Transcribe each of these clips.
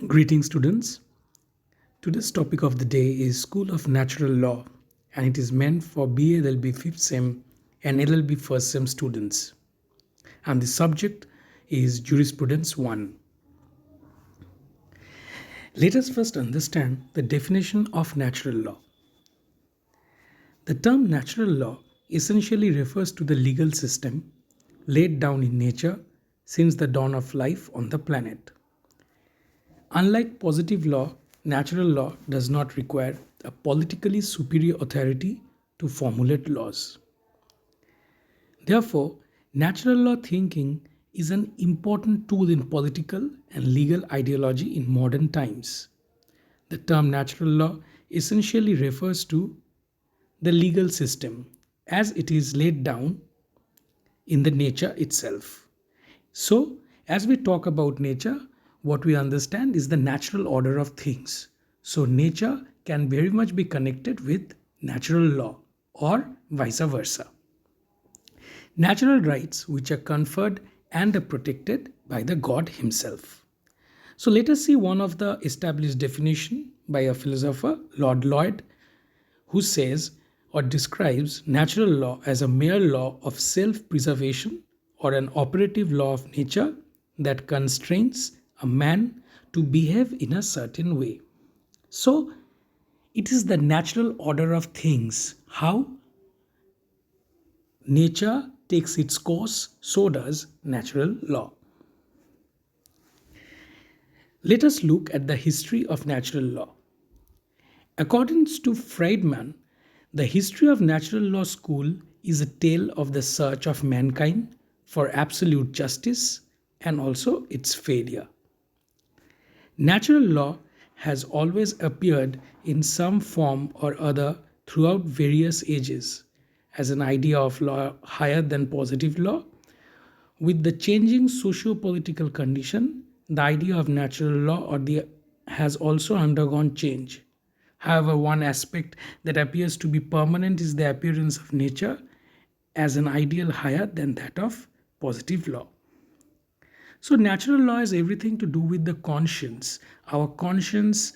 Greetings, students. Today's topic of the day is School of Natural Law, and it is meant for BA LLB 5th SEM and LLB 1st SEM students. And the subject is Jurisprudence 1. Let us first understand the definition of natural law. The term natural law essentially refers to the legal system laid down in nature since the dawn of life on the planet. Unlike positive law, natural law does not require a politically superior authority to formulate laws. Therefore, natural law thinking is an important tool in political and legal ideology in modern times. The term natural law essentially refers to the legal system as it is laid down in the nature itself. So, as we talk about nature, what we understand is the natural order of things. So, nature can very much be connected with natural law or vice versa. Natural rights which are conferred and are protected by the God Himself. So, let us see one of the established definition by a philosopher, Lord Lloyd, who says or describes natural law as a mere law of self preservation or an operative law of nature that constrains a man to behave in a certain way. So, it is the natural order of things. How nature takes its course, so does natural law. Let us look at the history of natural law. According to Friedman, the history of natural law school is a tale of the search of mankind for absolute justice and also its failure. Natural law has always appeared in some form or other throughout various ages as an idea of law higher than positive law. With the changing socio-political condition, the idea of natural law has also undergone change. However, one aspect that appears to be permanent is the appearance of nature as an ideal higher than that of positive law. So, natural law has everything to do with the conscience. Our conscience,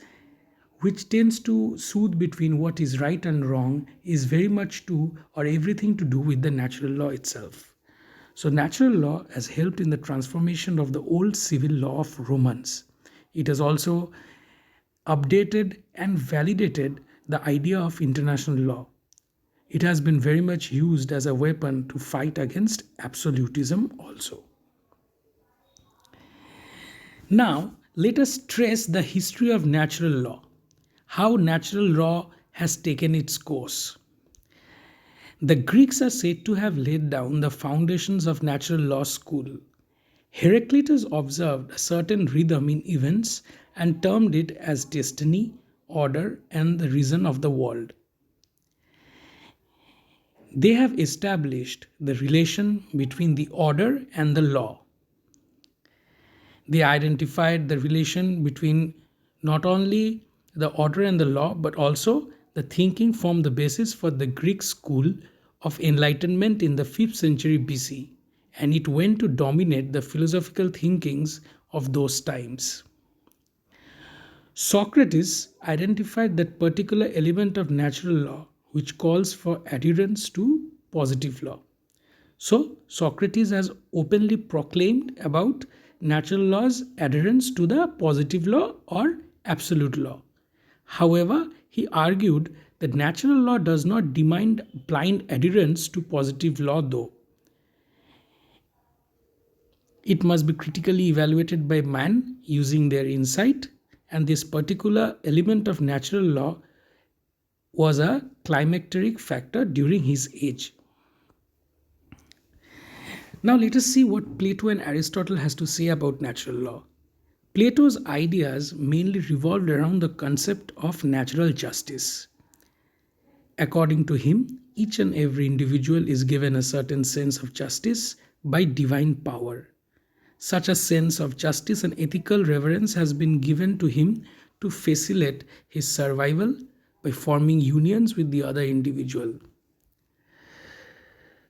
which tends to soothe between what is right and wrong, is very much to or everything to do with the natural law itself. So, natural law has helped in the transformation of the old civil law of Romans. It has also updated and validated the idea of international law. It has been very much used as a weapon to fight against absolutism also. Now, let us trace the history of natural law, how natural law has taken its course. The Greeks are said to have laid down the foundations of natural law school. Heraclitus observed a certain rhythm in events and termed it as destiny, order, and the reason of the world. They have established the relation between the order and the law. They identified the relation between not only the order and the law, but also the thinking formed the basis for the Greek school of enlightenment in the 5th century BC, and it went to dominate the philosophical thinkings of those times. Socrates identified that particular element of natural law which calls for adherence to positive law. So, Socrates has openly proclaimed about natural law's adherence to the positive law or absolute law. However, he argued that natural law does not demand blind adherence to positive law, though. It must be critically evaluated by man using their insight, and this particular element of natural law was a climacteric factor during his age. Now let us see what Plato and Aristotle has to say about natural law. Plato's ideas mainly revolved around the concept of natural justice. According to him, each and every individual is given a certain sense of justice by divine power. Such a sense of justice and ethical reverence has been given to him to facilitate his survival by forming unions with the other individual.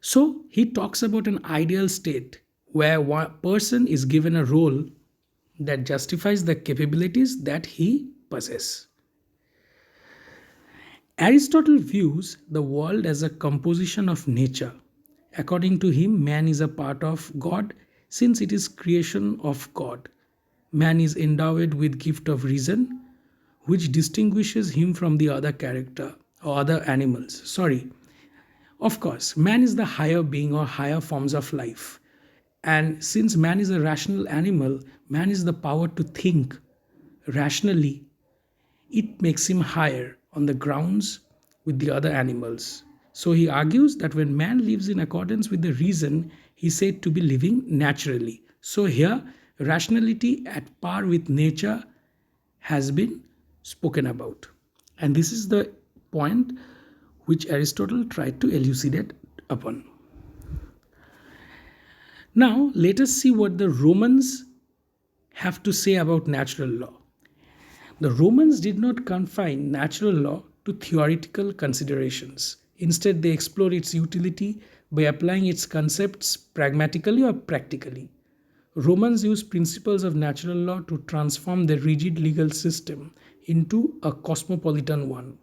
So he talks about an ideal state where one person is given a role that justifies the capabilities that he possesses. Aristotle views the world as a composition of nature. According to him, man is a part of God since it is creation of God. Man is endowed with gift of reason, which distinguishes him from the other character or other animals. Sorry. Of course, man is the higher being or higher forms of life. And since man is a rational animal, man is the power to think rationally. It makes him higher on the grounds with the other animals. So he argues that when man lives in accordance with the reason, he is said to be living naturally. So here, rationality at par with nature has been spoken about. And this is the point which Aristotle tried to elucidate upon. Now, let us see what the Romans have to say about natural law. The Romans did not confine natural law to theoretical considerations. Instead, they explored its utility by applying its concepts pragmatically or practically. Romans used principles of natural law to transform the rigid legal system into a cosmopolitan one.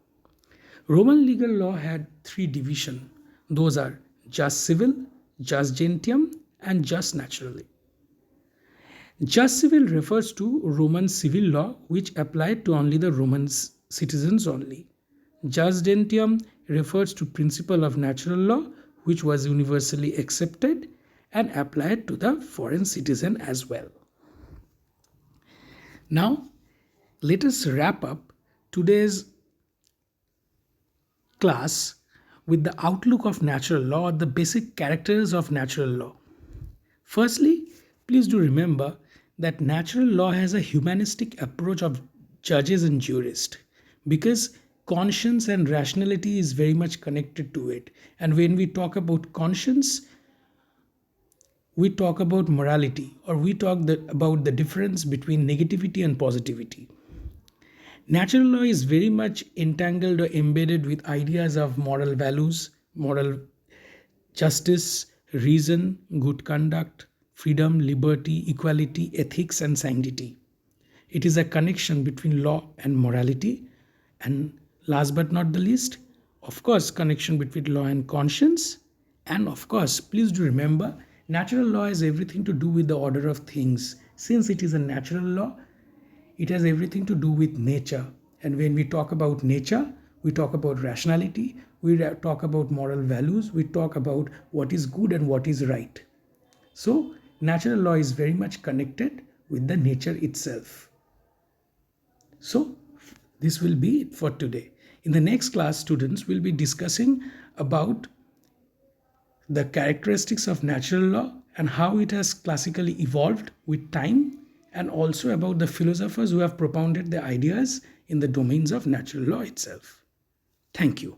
Roman legal law had three divisions. Those are jus civil, jus gentium, and jus naturale. Jus civil refers to Roman civil law which applied to only the Roman citizens only. Jus gentium refers to principle of natural law which was universally accepted and applied to the foreign citizen as well. Now, let us wrap up today's class with the outlook of natural law or the basic characters of natural law. Firstly, please do remember that natural law has a humanistic approach of judges and jurists because conscience and rationality is very much connected to it. And when we talk about conscience, we talk about morality or we talk about the difference between negativity and positivity. Natural law is very much entangled or embedded with ideas of moral values, moral justice, reason, good conduct, freedom, liberty, equality, ethics, and sanctity. It is a connection between law and morality. And last but not the least, of course, connection between law and conscience. And of course, please do remember, natural law has everything to do with the order of things. Since it is a natural law, it has everything to do with nature. And when we talk about nature, we talk about rationality, we talk about moral values, we talk about what is good and what is right. So, natural law is very much connected with the nature itself. So, this will be it for today. In the next class, students will be discussing about the characteristics of natural law and how it has classically evolved with time, and also about the philosophers who have propounded the ideas in the domains of natural law itself. Thank you.